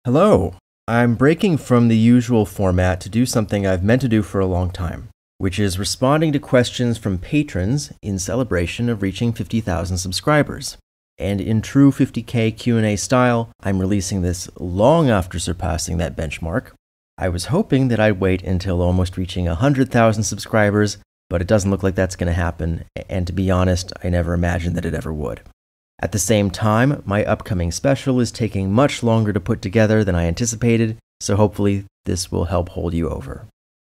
Hello! I'm breaking from the usual format to do something I've meant to do for a long time, which is responding to questions from patrons in celebration of reaching 50,000 subscribers. And in true 50K Q&A style, I'm releasing this long after surpassing that benchmark. I was hoping that I'd wait until almost reaching 100,000 subscribers, but it doesn't look like that's going to happen, and to be honest, I never imagined that it ever would. At the same time, my upcoming special is taking much longer to put together than I anticipated, so hopefully this will help hold you over.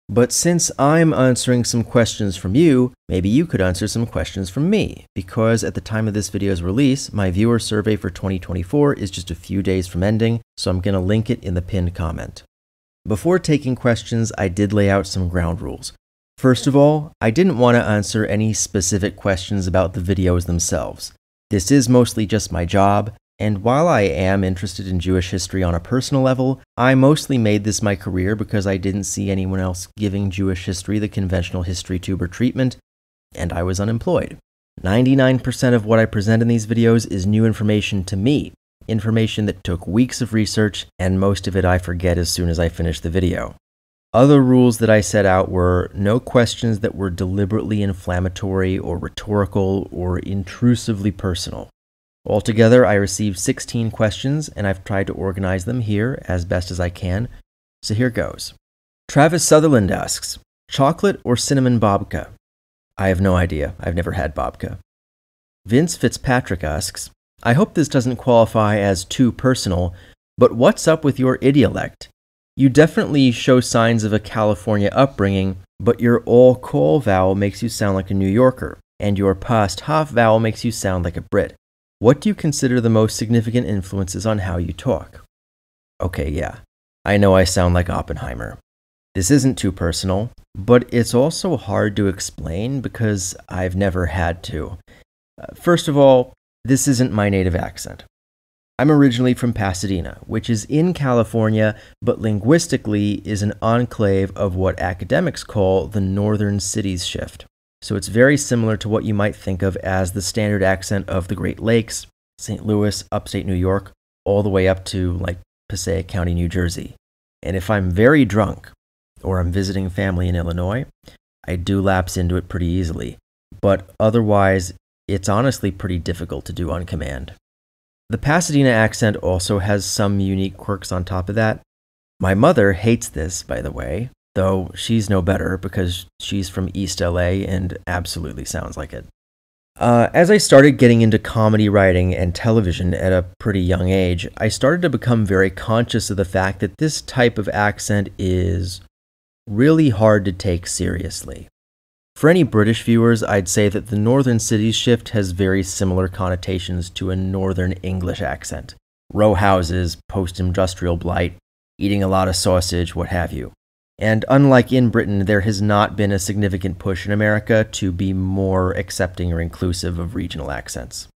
But since I'm answering some questions from you, maybe you could answer some questions from me, because at the time of this video's release, my viewer survey for 2024 is just a few days from ending, so I'm going to link it in the pinned comment. Before taking questions, I did lay out some ground rules. First of all, I didn't want to answer any specific questions about the videos themselves. This is mostly just my job, and while I am interested in Jewish history on a personal level, I mostly made this my career because I didn't see anyone else giving Jewish history the conventional history tuber treatment, and I was unemployed. 99% of what I present in these videos is new information to me, information that took weeks of research, and most of it I forget as soon as I finish the video. Other rules that I set out were no questions that were deliberately inflammatory or rhetorical or intrusively personal. Altogether, I received 16 questions, and I've tried to organize them here as best as I can, so here goes. Travis Sutherland asks, chocolate or cinnamon babka? I have no idea. I've never had babka. Vince Fitzpatrick asks, I hope this doesn't qualify as too personal, but what's up with your idiolect? You definitely show signs of a California upbringing, but your all-call vowel makes you sound like a New Yorker, and your past half vowel makes you sound like a Brit. What do you consider the most significant influences on how you talk? Okay, yeah, I know I sound like Oppenheimer. This isn't too personal, but it's also hard to explain because I've never had to. First of all, this isn't my native accent. I'm originally from Pasadena, which is in California, but linguistically is an enclave of what academics call the Northern Cities Shift. So it's very similar to what you might think of as the standard accent of the Great Lakes, St. Louis, upstate New York, all the way up to like Passaic County, New Jersey. And if I'm very drunk, or I'm visiting family in Illinois, I do lapse into it pretty easily. But otherwise, it's honestly pretty difficult to do on command. The Pasadena accent also has some unique quirks on top of that. My mother hates this, by the way, though she's no better because she's from East LA and absolutely sounds like it. As I started getting into comedy writing and television at a pretty young age, I started to become very conscious of the fact that this type of accent is really hard to take seriously. For any British viewers, I'd say that the Northern Cities Shift has very similar connotations to a Northern English accent. Row houses, post-industrial blight, eating a lot of sausage, what have you. And unlike in Britain, there has not been a significant push in America to be more accepting or inclusive of regional accents.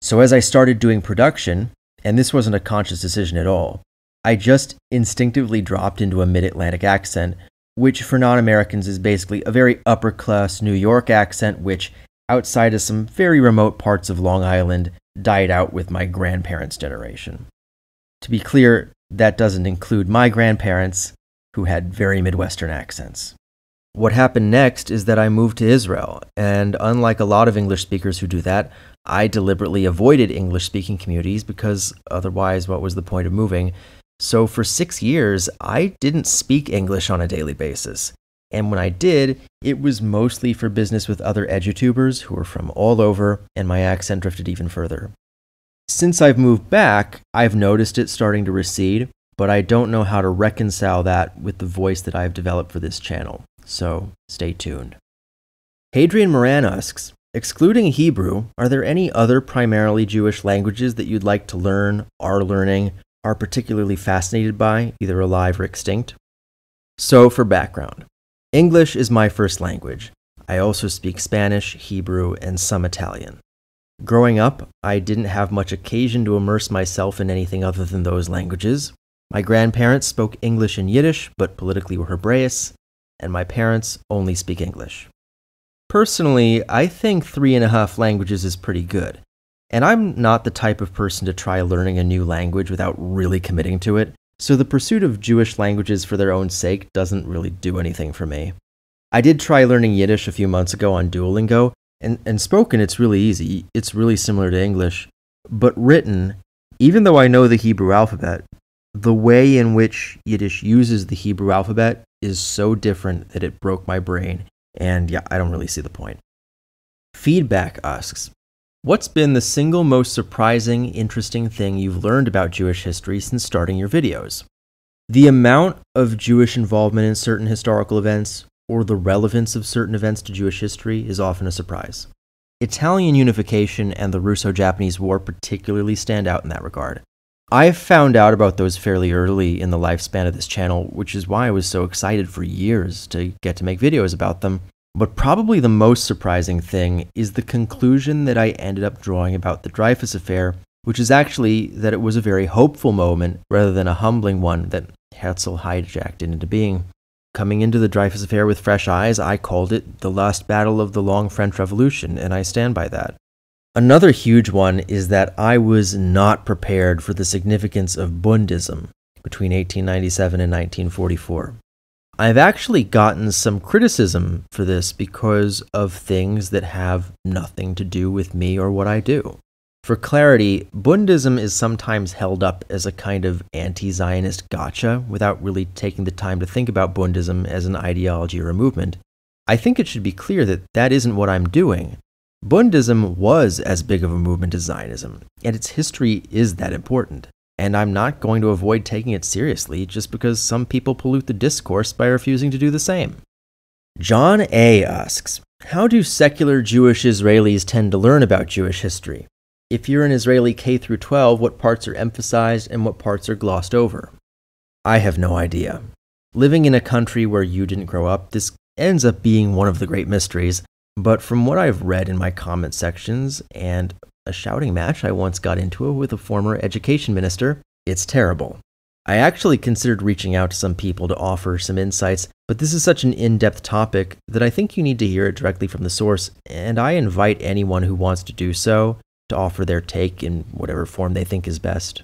So as I started doing production, and this wasn't a conscious decision at all, I just instinctively dropped into a mid-Atlantic accent, which for non-Americans is basically a very upper-class New York accent, which, outside of some very remote parts of Long Island, died out with my grandparents' generation. To be clear, that doesn't include my grandparents, who had very Midwestern accents. What happened next is that I moved to Israel, and unlike a lot of English speakers who do that, I deliberately avoided English-speaking communities because otherwise, what was the point of moving? So for 6 years, I didn't speak English on a daily basis. And when I did, it was mostly for business with other edutubers who were from all over, and my accent drifted even further. Since I've moved back, I've noticed it starting to recede, but I don't know how to reconcile that with the voice that I've developed for this channel. So stay tuned. Hadrian Moran asks, excluding Hebrew, are there any other primarily Jewish languages that you'd like to learn, are learning, are particularly fascinated by, either alive or extinct? So for background, English is my first language. I also speak Spanish, Hebrew, and some Italian. Growing up, I didn't have much occasion to immerse myself in anything other than those languages. My grandparents spoke English and Yiddish, but politically were Hebraeus, and my parents only speak English. Personally, I think 3.5 languages is pretty good. And I'm not the type of person to try learning a new language without really committing to it, so the pursuit of Jewish languages for their own sake doesn't really do anything for me. I did try learning Yiddish a few months ago on Duolingo, and spoken it's really easy. It's really similar to English. But written, even though I know the Hebrew alphabet, the way in which Yiddish uses the Hebrew alphabet is so different that it broke my brain, and yeah, I don't really see the point. Feedback asks, what's been the single most surprising, interesting thing you've learned about Jewish history since starting your videos? The amount of Jewish involvement in certain historical events, or the relevance of certain events to Jewish history, is often a surprise. Italian unification and the Russo-Japanese War particularly stand out in that regard. I found out about those fairly early in the lifespan of this channel, which is why I was so excited for years to get to make videos about them. But probably the most surprising thing is the conclusion that I ended up drawing about the Dreyfus Affair, which is actually that it was a very hopeful moment rather than a humbling one that Herzl hijacked into being. Coming into the Dreyfus Affair with fresh eyes, I called it the last battle of the long French Revolution, and I stand by that. Another huge one is that I was not prepared for the significance of Bundism between 1897 and 1944. I've actually gotten some criticism for this because of things that have nothing to do with me or what I do. For clarity, Bundism is sometimes held up as a kind of anti-Zionist gotcha without really taking the time to think about Bundism as an ideology or a movement. I think it should be clear that that isn't what I'm doing. Bundism was as big of a movement as Zionism, and its history is that important. And I'm not going to avoid taking it seriously just because some people pollute the discourse by refusing to do the same. John A. asks, how do secular Jewish Israelis tend to learn about Jewish history? If you're an Israeli K-12, what parts are emphasized and what parts are glossed over? I have no idea. Living in a country where you didn't grow up, this ends up being one of the great mysteries. But from what I've read in my comment sections and a shouting match I once got into with a former education minister, it's terrible. I actually considered reaching out to some people to offer some insights, but this is such an in-depth topic that I think you need to hear it directly from the source, and I invite anyone who wants to do so to offer their take in whatever form they think is best.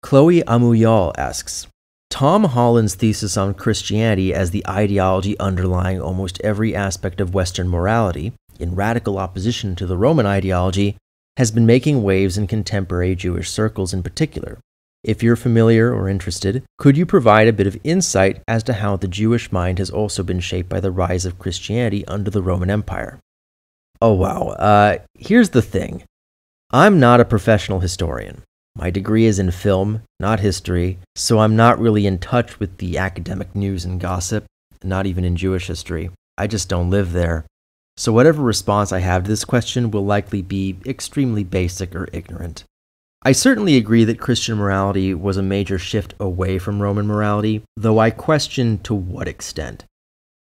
Chloe Amuyal asks, Tom Holland's thesis on Christianity as the ideology underlying almost every aspect of Western morality, in radical opposition to the Roman ideology, has been making waves in contemporary Jewish circles in particular. If you're familiar or interested, could you provide a bit of insight as to how the Jewish mind has also been shaped by the rise of Christianity under the Roman Empire? Oh wow, here's the thing. I'm not a professional historian. My degree is in film, not history, so I'm not really in touch with the academic news and gossip, not even in Jewish history. I just don't live there. So whatever response I have to this question will likely be extremely basic or ignorant. I certainly agree that Christian morality was a major shift away from Roman morality, though I question to what extent.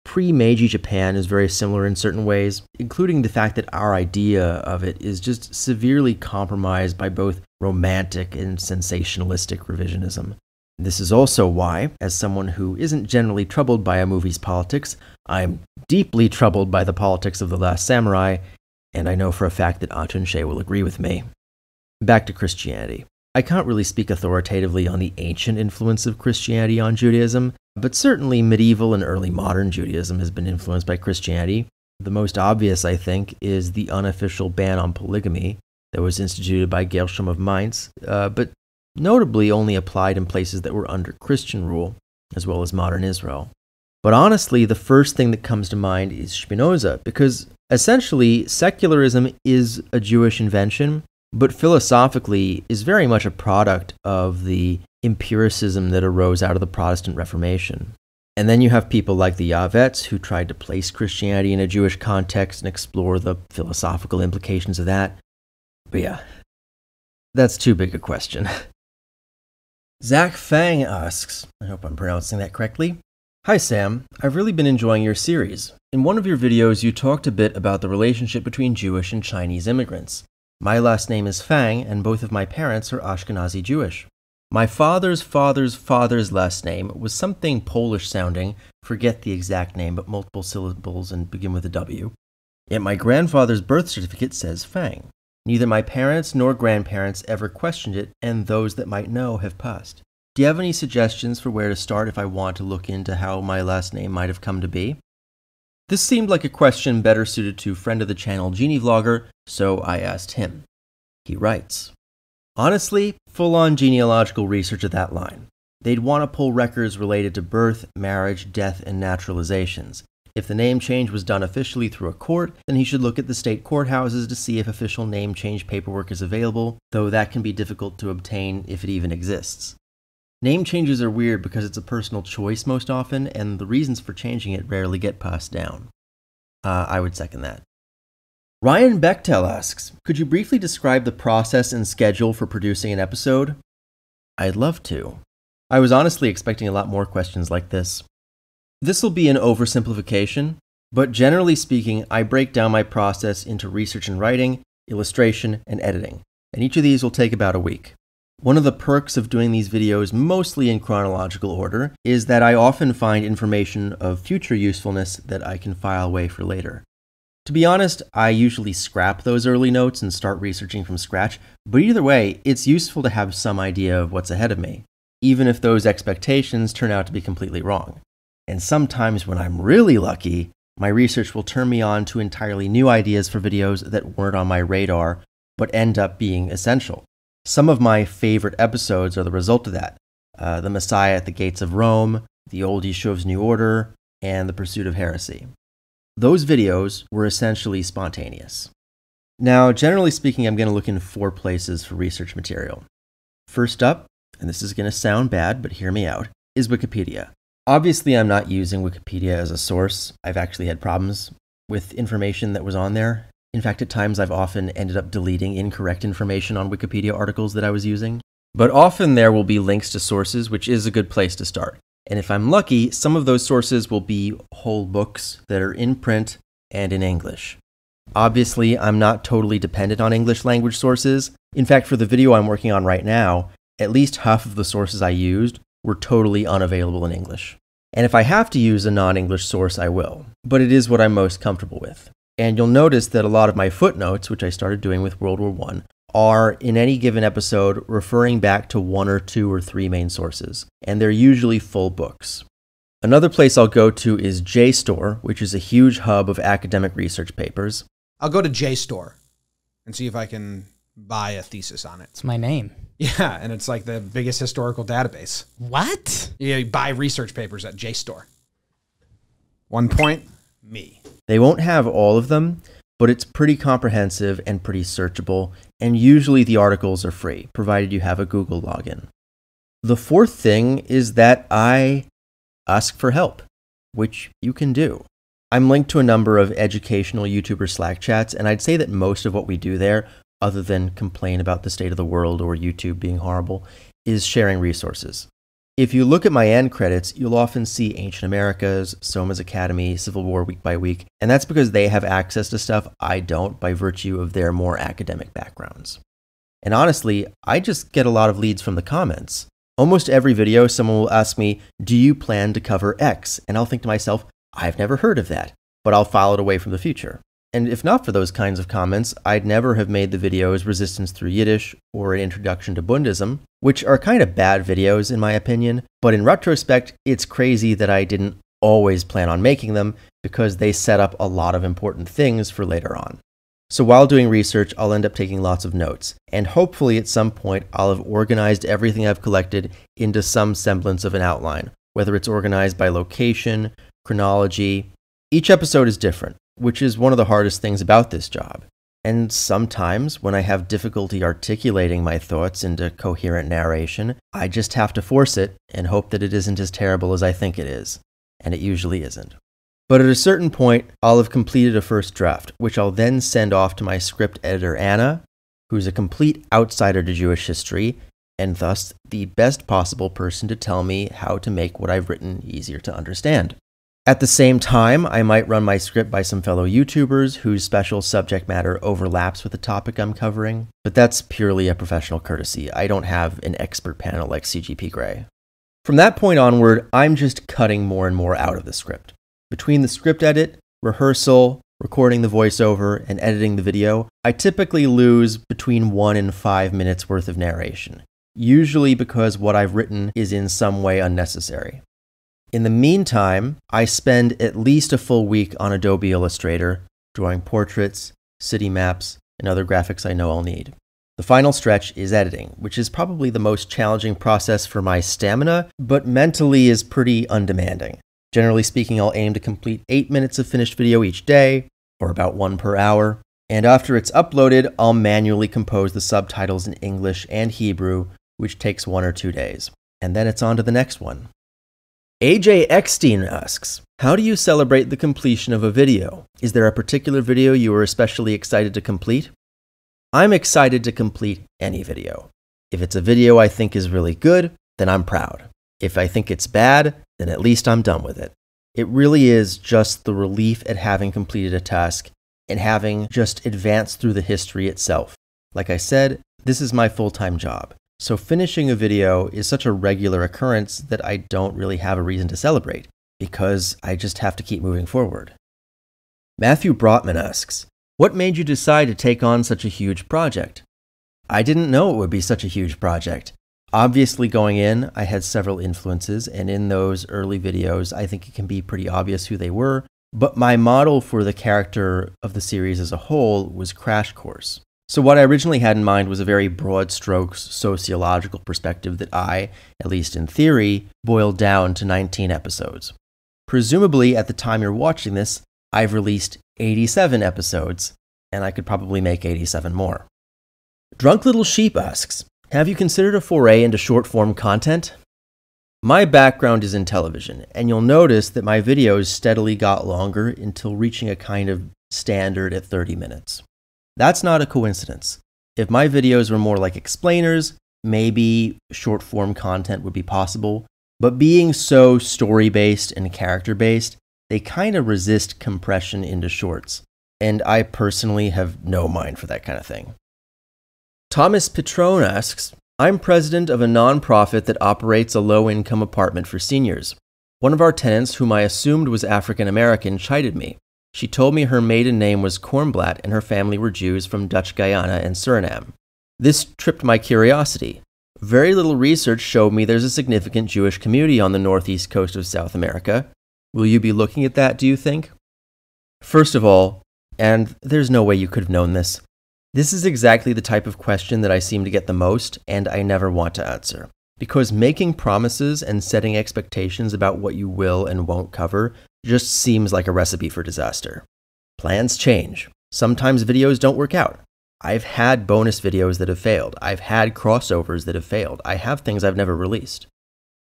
Pre-Meiji Japan is very similar in certain ways, including the fact that our idea of it is just severely compromised by both romantic and sensationalistic revisionism. This is also why, as someone who isn't generally troubled by a movie's politics, I'm deeply troubled by the politics of The Last Samurai, and I know for a fact that Atun Shea will agree with me. Back to Christianity. I can't really speak authoritatively on the ancient influence of Christianity on Judaism, but certainly medieval and early modern Judaism has been influenced by Christianity. The most obvious, I think, is the unofficial ban on polygamy that was instituted by Gershom of Mainz, but notably only applied in places that were under Christian rule, as well as modern Israel. But honestly, the first thing that comes to mind is Spinoza, because essentially secularism is a Jewish invention, but philosophically is very much a product of the empiricism that arose out of the Protestant Reformation. And then you have people like the Yavets who tried to place Christianity in a Jewish context and explore the philosophical implications of that. But yeah, that's too big a question. Zach Fang asks, I hope I'm pronouncing that correctly. Hi Sam, I've really been enjoying your series. In one of your videos, you talked a bit about the relationship between Jewish and Chinese immigrants. My last name is Fang, and both of my parents are Ashkenazi Jewish. My father's last name was something Polish-sounding, forget the exact name, but multiple syllables and begin with a W. Yet my grandfather's birth certificate says Fang. Neither my parents nor grandparents ever questioned it, and those that might know have passed. Do you have any suggestions for where to start if I want to look into how my last name might have come to be? This seemed like a question better suited to friend of the channel Genie Vlogger, so I asked him. He writes, honestly, full-on genealogical research of that line. They'd want to pull records related to birth, marriage, death, and naturalizations. If the name change was done officially through a court, then he should look at the state courthouses to see if official name change paperwork is available, though that can be difficult to obtain if it even exists. Name changes are weird because it's a personal choice most often, and the reasons for changing it rarely get passed down. I would second that. Ryan Bechtel asks, could you briefly describe the process and schedule for producing an episode? I'd love to. I was honestly expecting a lot more questions like this. This will be an oversimplification, but generally speaking, I break down my process into research and writing, illustration, and editing, and each of these will take about a week. One of the perks of doing these videos mostly in chronological order is that I often find information of future usefulness that I can file away for later. To be honest, I usually scrap those early notes and start researching from scratch, but either way, it's useful to have some idea of what's ahead of me, even if those expectations turn out to be completely wrong. And sometimes when I'm really lucky, my research will turn me on to entirely new ideas for videos that weren't on my radar, but end up being essential. Some of my favorite episodes are the result of that. The Messiah at the Gates of Rome, The Old Yeshuv's New Order, and The Pursuit of Heresy. Those videos were essentially spontaneous. Now, generally speaking, I'm going to look in 4 places for research material. First up, and this is going to sound bad, but hear me out, is Wikipedia. Obviously, I'm not using Wikipedia as a source. I've actually had problems with information that was on there. In fact, at times I've often ended up deleting incorrect information on Wikipedia articles that I was using. But often there will be links to sources, which is a good place to start. And if I'm lucky, some of those sources will be whole books that are in print and in English. Obviously, I'm not totally dependent on English language sources. In fact, for the video I'm working on right now, at least half of the sources I used were totally unavailable in English. And if I have to use a non-English source, I will. But it is what I'm most comfortable with. And you'll notice that a lot of my footnotes, which I started doing with World War I, are, in any given episode, referring back to 1 or 2 or 3 main sources, and they're usually full books. Another place I'll go to is JSTOR, which is a huge hub of academic research papers. I'll go to JSTOR and see if I can buy a thesis on it. It's my name. Yeah, and it's like the biggest historical database. What? Yeah, you buy research papers at JSTOR. 1 point, me. They won't have all of them, but it's pretty comprehensive and pretty searchable, and usually the articles are free, provided you have a Google login. The 4th thing is that I ask for help, which you can do. I'm linked to a number of educational YouTuber Slack chats, and I'd say that most of what we do there, other than complain about the state of the world or YouTube being horrible, is sharing resources. If you look at my end credits, you'll often see Ancient Americas, Soma's Academy, Civil War Week by Week, and that's because they have access to stuff I don't by virtue of their more academic backgrounds. And honestly, I just get a lot of leads from the comments. Almost every video, someone will ask me, do you plan to cover X? And I'll think to myself, I've never heard of that, but I'll file it away from the future. And if not for those kinds of comments, I'd never have made the videos Resistance Through Yiddish or An Introduction to Bundism, which are kind of bad videos in my opinion, but in retrospect, it's crazy that I didn't always plan on making them because they set up a lot of important things for later on. So while doing research, I'll end up taking lots of notes, and hopefully at some point I'll have organized everything I've collected into some semblance of an outline, whether it's organized by location, chronology. Each episode is different, which is one of the hardest things about this job. And sometimes, when I have difficulty articulating my thoughts into coherent narration, I just have to force it and hope that it isn't as terrible as I think it is. And it usually isn't. But at a certain point, I'll have completed a first draft, which I'll then send off to my script editor Anna, who's a complete outsider to Jewish history, and thus the best possible person to tell me how to make what I've written easier to understand. At the same time, I might run my script by some fellow YouTubers whose special subject matter overlaps with the topic I'm covering, but that's purely a professional courtesy. I don't have an expert panel like CGP Grey. From that point onward, I'm just cutting more and more out of the script. Between the script edit, rehearsal, recording the voiceover, and editing the video, I typically lose between 1 and 5 minutes worth of narration. usually because what I've written is in some way unnecessary. In the meantime, I spend at least a full week on Adobe Illustrator, drawing portraits, city maps, and other graphics I know I'll need. The final stretch is editing, which is probably the most challenging process for my stamina, but mentally is pretty undemanding. Generally speaking, I'll aim to complete 8 minutes of finished video each day, or about 1 per hour, and after it's uploaded, I'll manually compose the subtitles in English and Hebrew, which takes 1 or 2 days. And then it's on to the next one. AJ Eckstein asks, how do you celebrate the completion of a video? Is there a particular video you are especially excited to complete? I'm excited to complete any video. If it's a video I think is really good, then I'm proud. If I think it's bad, then at least I'm done with it. It really is just the relief at having completed a task and having just advanced through the history itself. Like I said, this is my full-time job. So finishing a video is such a regular occurrence that I don't really have a reason to celebrate because I just have to keep moving forward. Matthew Brotman asks, what made you decide to take on such a huge project? I didn't know it would be such a huge project. Obviously going in, I had several influences, and in those early videos, I think it can be pretty obvious who they were, but my model for the character of the series as a whole was Crash Course. So what I originally had in mind was a very broad strokes sociological perspective that I, at least in theory, boiled down to 19 episodes. Presumably, at the time you're watching this, I've released 87 episodes, and I could probably make 87 more. Drunk Little Sheep asks, have you considered a foray into short-form content? My background is in television, and you'll notice that my videos steadily got longer until reaching a kind of standard at 30 minutes. That's not a coincidence. If my videos were more like explainers, maybe short-form content would be possible, but being so story-based and character-based, they kind of resist compression into shorts, and I personally have no mind for that kind of thing. Thomas Petrone asks, I'm president of a nonprofit that operates a low-income apartment for seniors. One of our tenants, whom I assumed was African American, chided me. She told me her maiden name was Kornblatt and her family were Jews from Dutch Guyana and Suriname. This tripped my curiosity. Very little research showed me there's a significant Jewish community on the northeast coast of South America. Will you be looking at that, do you think? First of all, and there's no way you could have known this is exactly the type of question that I seem to get the most, and I never want to answer. Because making promises and setting expectations about what you will and won't cover just seems like a recipe for disaster. Plans change. Sometimes videos don't work out. I've had bonus videos that have failed. I've had crossovers that have failed. I have things I've never released.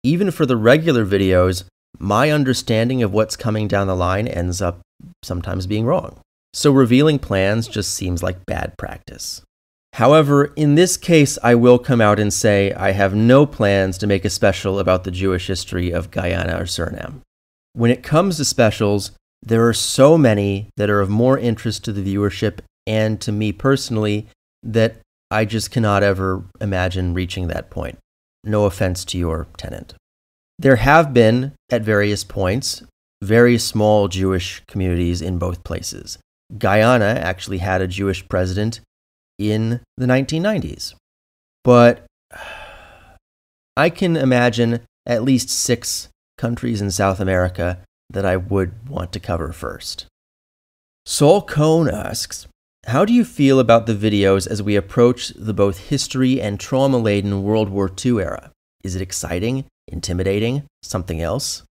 Even for the regular videos, my understanding of what's coming down the line ends up sometimes being wrong. So revealing plans just seems like bad practice. However, in this case, I will come out and say I have no plans to make a special about the Jewish history of Guyana or Suriname. When it comes to specials, there are so many that are of more interest to the viewership and to me personally that I just cannot ever imagine reaching that point. No offense to your tenant. There have been, at various points, very small Jewish communities in both places. Guyana actually had a Jewish president in the 1990s. But I can imagine at least 6 countries in South America that I would want to cover first. Saul Cohn asks, how do you feel about the videos as we approach the both history and trauma-laden World War II era? Is it exciting, intimidating, something else?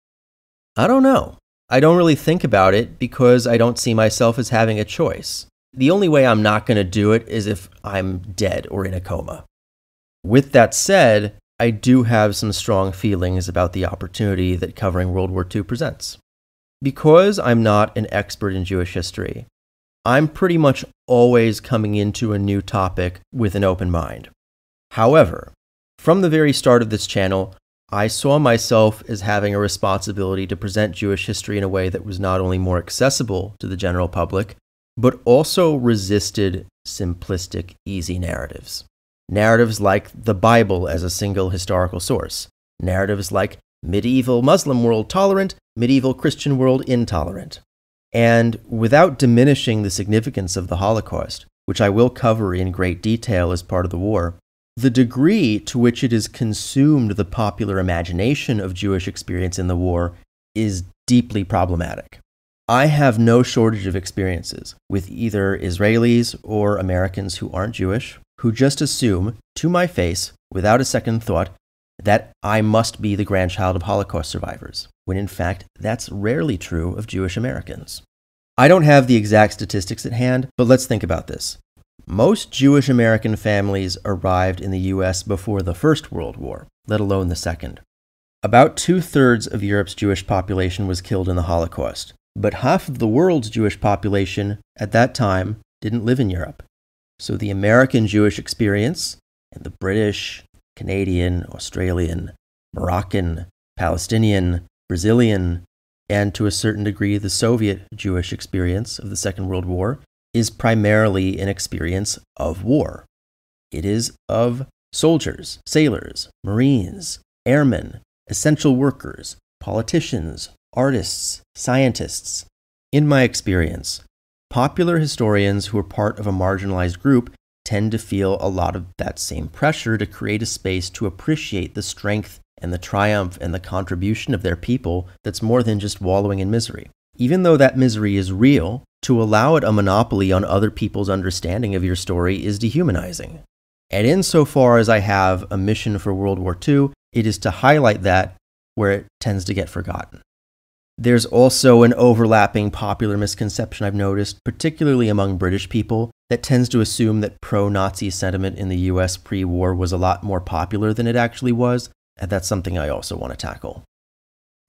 I don't know. I don't really think about it because I don't see myself as having a choice. The only way I'm not going to do it is if I'm dead or in a coma. With that said, I do have some strong feelings about the opportunity that covering World War II presents. Because I'm not an expert in Jewish history, I'm pretty much always coming into a new topic with an open mind. However, from the very start of this channel, I saw myself as having a responsibility to present Jewish history in a way that was not only more accessible to the general public, but also resisted simplistic, easy narratives. Narratives like the Bible as a single historical source. Narratives like medieval Muslim world tolerant, medieval Christian world intolerant. And without diminishing the significance of the Holocaust, which I will cover in great detail as part of the war, The degree to which it has consumed the popular imagination of Jewish experience in the war is deeply problematic. I have no shortage of experiences with either Israelis or Americans who aren't Jewish, who just assume, to my face, without a second thought, that I must be the grandchild of Holocaust survivors, when in fact that's rarely true of Jewish Americans. I don't have the exact statistics at hand, but let's think about this. Most Jewish American families arrived in the US before the First World War, let alone the Second. About 2/3 of Europe's Jewish population was killed in the Holocaust, but half of the world's Jewish population at that time didn't live in Europe. So the American Jewish experience and the British, Canadian, Australian, Moroccan, Palestinian, Brazilian, and to a certain degree the Soviet Jewish experience of the Second World War is primarily an experience of war. It is of soldiers, sailors, Marines, airmen, essential workers, politicians, artists, scientists. In my experience, popular historians who are part of a marginalized group tend to feel a lot of that same pressure to create a space to appreciate the strength and the triumph and the contribution of their people that's more than just wallowing in misery. Even though that misery is real, to allow it a monopoly on other people's understanding of your story is dehumanizing. And insofar as I have a mission for World War II, it is to highlight that where it tends to get forgotten. There's also an overlapping popular misconception I've noticed, particularly among British people, that tends to assume that pro-Nazi sentiment in the US pre-war was a lot more popular than it actually was, and that's something I also want to tackle.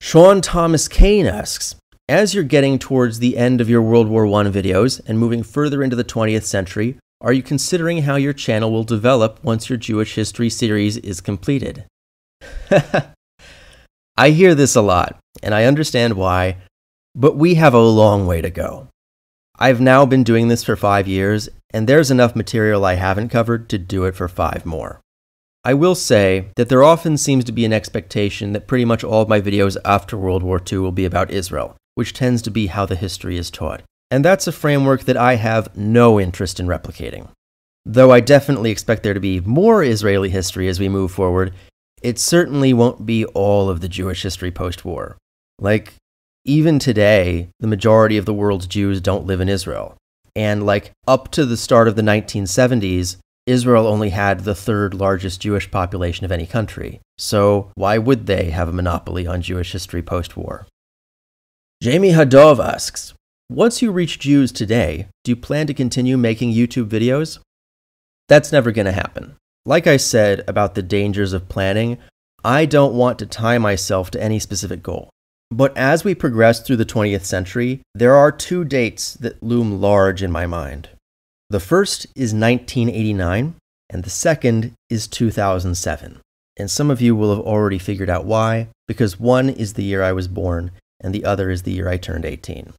Sean Thomas Kane asks, as you're getting towards the end of your World War I videos and moving further into the 20th century, are you considering how your channel will develop once your Jewish history series is completed? I hear this a lot, and I understand why, but we have a long way to go. I've now been doing this for 5 years, and there's enough material I haven't covered to do it for 5 more. I will say that there often seems to be an expectation that pretty much all of my videos after World War II will be about Israel, which tends to be how the history is taught. And that's a framework that I have no interest in replicating. Though I definitely expect there to be more Israeli history as we move forward, it certainly won't be all of the Jewish history post-war. Like, even today, the majority of the world's Jews don't live in Israel. And like, up to the start of the 1970s, Israel only had the 3rd largest Jewish population of any country. So why would they have a monopoly on Jewish history post-war? Jamie Hadov asks, once you reach Jews today, do you plan to continue making YouTube videos? That's never going to happen. Like I said about the dangers of planning, I don't want to tie myself to any specific goal. But as we progress through the 20th century, there are 2 dates that loom large in my mind. The first is 1989, and the second is 2007. And some of you will have already figured out why, because one is the year I was born, and the other is the year I turned 18.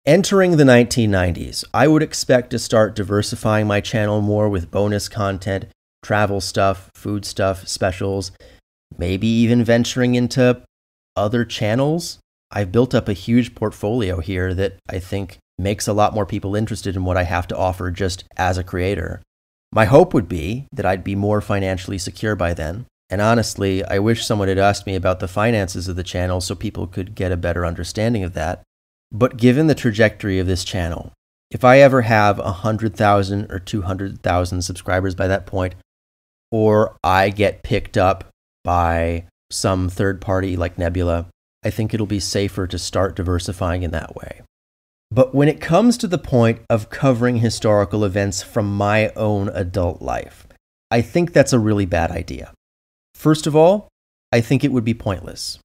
Entering the 1990s, I would expect to start diversifying my channel more with bonus content, travel stuff, food stuff, specials, maybe even venturing into other channels. I've built up a huge portfolio here that I think makes a lot more people interested in what I have to offer just as a creator. My hope would be that I'd be more financially secure by then. And honestly, I wish someone had asked me about the finances of the channel so people could get a better understanding of that. But given the trajectory of this channel, if I ever have 100,000 or 200,000 subscribers by that point, or I get picked up by some third party like Nebula, I think it'll be safer to start diversifying in that way. But when it comes to the point of covering historical events from my own adult life, I think that's a really bad idea. First of all, I think it would be pointless.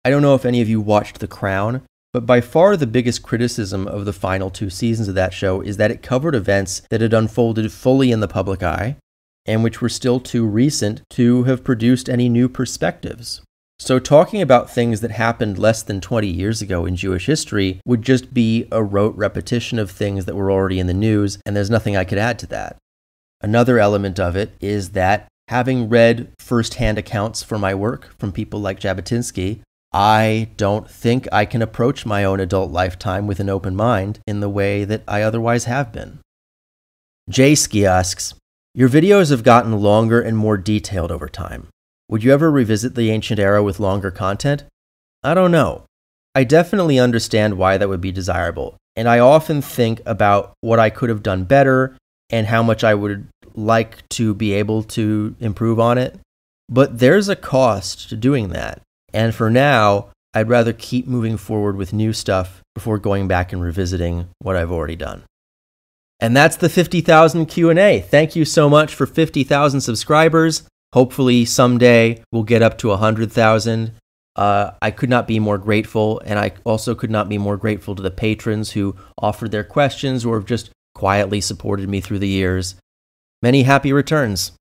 I don't know if any of you watched The Crown, but by far the biggest criticism of the final 2 seasons of that show is that it covered events that had unfolded fully in the public eye, and which were still too recent to have produced any new perspectives. So talking about things that happened less than 20 years ago in Jewish history would just be a rote repetition of things that were already in the news, and there's nothing I could add to that. Another element of it is that having read first-hand accounts for my work from people like Jabotinsky, I don't think I can approach my own adult lifetime with an open mind in the way that I otherwise have been. Jayski asks, Your videos have gotten longer and more detailed over time. Would you ever revisit the ancient era with longer content? I don't know. I definitely understand why that would be desirable, and I often think about what I could have done better and how much I would like to be able to improve on it. But there's a cost to doing that, and for now, I'd rather keep moving forward with new stuff before going back and revisiting what I've already done. And that's the 50,000 Q&A. Thank you so much for 50,000 subscribers. Hopefully someday we'll get up to 100,000. I could not be more grateful, and I also could not be more grateful to the patrons who offered their questions or have just quietly supported me through the years. Many happy returns.